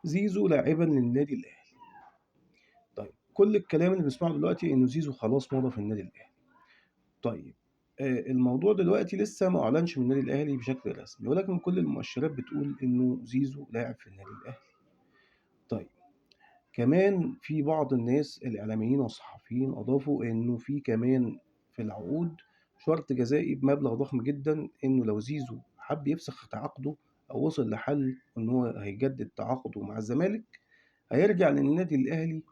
زيزو لاعبًا للنادي الأهلي. طيب كل الكلام اللي بنسمعه دلوقتي إنه زيزو خلاص مضى في النادي الأهلي. طيب الموضوع دلوقتي لسه ما أُعلنش من النادي الأهلي بشكل رسمي، ولكن كل المؤشرات بتقول إنه زيزو لاعب في النادي الأهلي. طيب كمان في بعض الناس الإعلاميين والصحفيين أضافوا إنه في كمان في العقود شرط جزائي بمبلغ ضخم جدًا، إنه لو زيزو حَب يفسخ تعاقده أو وصل لحل إن هو هيجدد تعاقده مع الزمالك، هيرجع للنادي الأهلي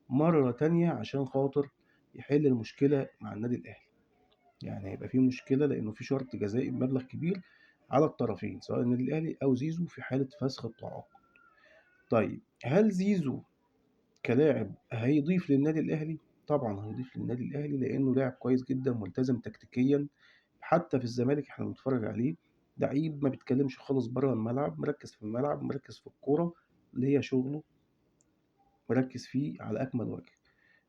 مرّة تانية عشان خاطر يحل المشكلة مع النادي الأهلي. يعني هيبقى في مشكلة لإنه في شرط جزائي بمبلغ كبير على الطرفين، سواء النادي الأهلي أو زيزو في حالة فسخ التعاقد. طيب هل زيزو كلاعب هيضيف للنادي الأهلي؟ طبعًا هيضيف للنادي الأهلي لإنه لاعب كويس جدًا ملتزم تكتيكيًا، حتى في الزمالك إحنا بنتفرج عليه، لعيب ما بيتكلمش خالص برّه الملعب، مركّز في الملعب، مركّز في الكورة اللي هي شغله، مركّز فيه على أكمل وجه.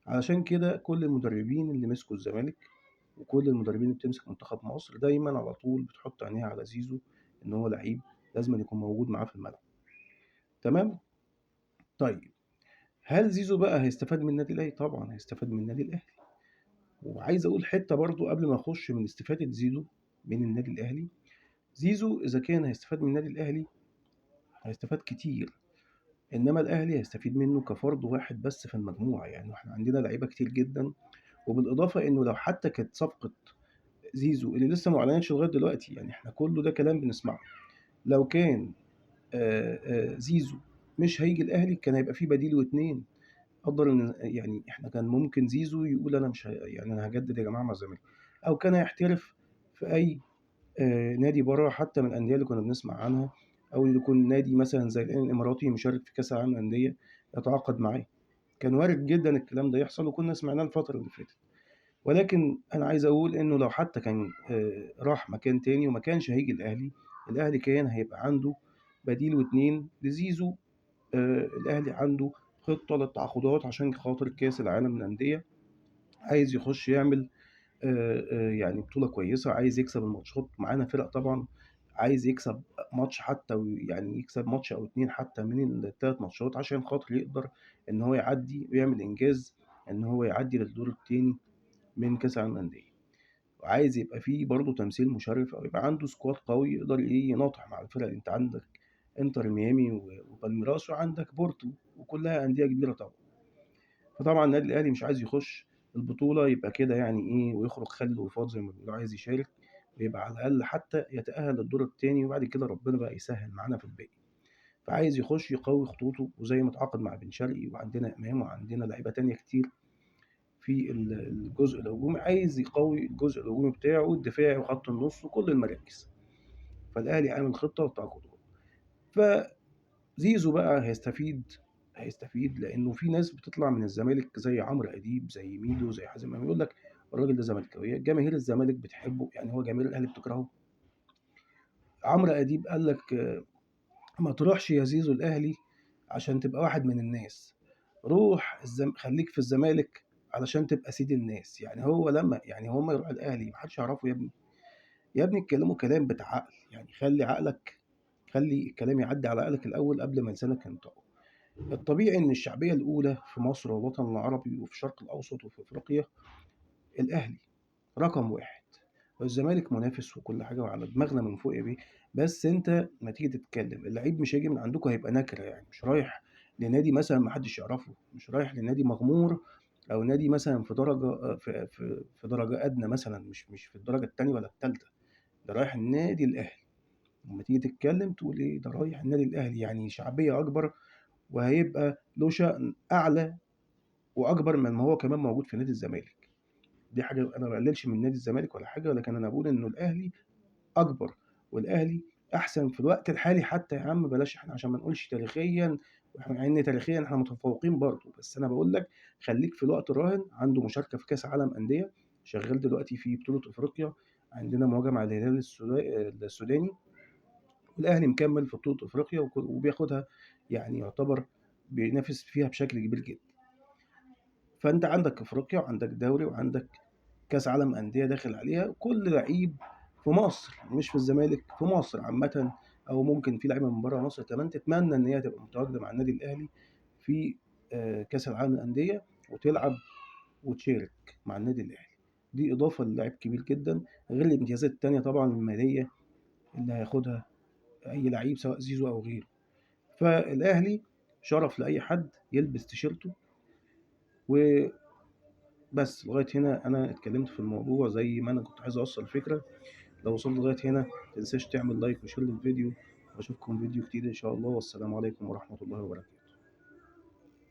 علشان كده كل المدربين اللي مسكوا الزمالك وكل المدربين اللي بتمسك منتخب مصر دايمًا على طول بتحط عينيها على زيزو إن هو لعيب لازمًا يكون موجود معاه في الملعب. تمام؟ طيب هل زيزو بقى هيستفاد من النادي الأهلي؟ طبعًا هيستفاد من النادي الأهلي. وعايز أقول حتّة برضه قبل ما أخُش من استفادة زيزو من النادي الأهلي، زيزو إذا كان هيستفاد من النادي الأهلي هيستفاد كتير، إنّما الأهلي هيستفيد منّه كفرد واحد بس في المجموعة، يعني إحنا عندنا لعيبة كتير جدًا، وبالإضافة إنه لو حتّى كانت صفقة زيزو اللي لسه ما أُعلنتش لغاية دلوقتي، يعني إحنا كُلّه ده كلام بنسمعه، لو كان زيزو مش هييجي الأهلي كان هيبقى في بديل و2. قدّر إن يعني إحنا كان ممكن زيزو يقول أنا مش يعني أنا هاجدد يا جماعة مع الزمالك، أو كان هيحترف في أي نادي برّه حتى من الأندية اللي كنا بنسمع عنها، أو يكون نادي مثلًا زي الهلال الإماراتي مشارك في كأس العالم للأندية يتعاقد معاه، كان وارد جدًا الكلام ده يحصل وكنا سمعناه الفترة اللي فاتت، ولكن أنا عايز أقول إنه لو حتى كان راح مكان تاني وما كانش هييجي الأهلي، الأهلي كان هيبقى عنده بديل و2 لزيزو. الأهلي عنده خطة للتعاقدات عشان خاطر كأس العالم للأندية، عايز يخش يعمل يعني بطولة كويسة، عايز يكسب الماتشات، معانا فرق طبعًا عايز يكسب ماتش حتى ويعني يكسب ماتش أو 2 حتى من ال3 ماتشات عشان خاطر يقدر إن هو يعدّي ويعمل إنجاز إن هو يعدّي للدور التاني من كأس العالم للأندية، وعايز يبقى في برضه تمثيل مشرف أو يبقى عنده squad قوي يقدر يناطح مع الفرق، أنت عندك إنتر ميامي وبالميراس وعندك بورتو وكلّها أندية كبيرة طبعًا. فطبعًا النادي الأهلي مش عايز يخش البطولة يبقى كده يعني إيه، ويخرج خالد وفاض زي ما بيقولوا، عايز يشارك ويبقى على الأقل حتى يتأهل للدور التاني وبعد كده ربنا بقى يسهّل معانا في الباقي. فعايز يخش يقوي خطوطه وزي ما اتعاقد مع بن شرقي وعندنا إمام وعندنا لعيبة تانية كتير في الجزء الهجومي، عايز يقوي الجزء الهجومي بتاعه والدفاعي وخط النُص وكل المراكز. فالأهلي عامل خطة للتعاقدات. فزيزو بقى هيستفيد لإنه في ناس بتطلع من الزمالك زي عمرو أديب، زي ميدو، زي حازم إمام، يقول لك الراجل ده زملكاوي، جماهير الزمالك بتحبه، يعني هو جماهير الأهلي بتكرهه. عمرو أديب قال لك ما تروحش يا زيزو الأهلي عشان تبقى واحد من الناس، روح خلّيك في الزمالك علشان تبقى سيد الناس، يعني هو لمّا يعني هُم يروحوا الأهلي ما حدش يعرفه يا ابني، يا ابني اتكلموا كلام بتاع عقل، يعني خلّي الكلام يعدّي على عقلك الأول قبل ما لسانك ينطقه. الطبيعي إن الشعبية الأولى في مصر والوطن العربي وفي الشرق الأوسط وفي أفريقيا الأهلي رقم 1، والزمالك منافس وكل حاجة وعلى دماغنا من فوق يا بيه، بس أنت أمّا تيجي تتكلم اللعيب مش هييجي من عندكم هيبقى نكرة يعني، مش رايح لنادي مثلًا ما حدش يعرفه، مش رايح لنادي مغمور أو نادي مثلًا في درجة في درجة أدنى مثلًا مش في الدرجة التانية ولا التالتة، ده رايح النادي الأهلي، أمّا تيجي تتكلم تقول إيه، ده رايح النادي الأهلي يعني شعبية أكبر وهيبقى له شأن أعلى وأكبر من ما هو كمان موجود في نادي الزمالك. دي حاجة أنا ما باقللش من نادي الزمالك ولا حاجة، ولكن أنا باقول إنه الأهلي أكبر، والأهلي أحسن في الوقت الحالي حتى يا عم بلاش إحنا عشان ما نقولش تاريخيًا مع إن تاريخيًا إحنا متفوقين برضه، بس أنا باقول لك خلّيك في الوقت الراهن، عنده مشاركة في كأس عالم أندية، شغال دلوقتي في بطولة أفريقيا، عندنا مواجهة مع الهلال السوداني، والأهلي مكمّل في بطولة أفريقيا وبياخدها يعني يعتبر بينافس فيها بشكل كبير جدًا. فأنت عندك أفريقيا وعندك دوري وعندك كأس عالم أندية داخل عليها، كل لعيب في مصر مش في الزمالك، في مصر عامةً أو ممكن في لعيبة من برّه مصر كمان تتمنى إن هي تبقى متواجدة مع النادي الأهلي في كأس العالم للأندية وتلعب وتشارك مع النادي الأهلي. دي إضافة للاعب كبير جدًا، غير الامتيازات التانية طبعًا المالية اللي هياخدها أي لعيب سواء زيزو أو غيره. فالأهلي شرف لأي حد يلبس تيشيرته. وبس لغاية هنا أنا اتكلمت في الموضوع زي ما أنا كنت عايز أوصّل الفكرة. لو وصلت لغاية هنا ما تنساش تعمل لايك وشير للفيديو، وأشوفكم فيديو جديد إن شاء الله، والسلام عليكم ورحمة الله وبركاته.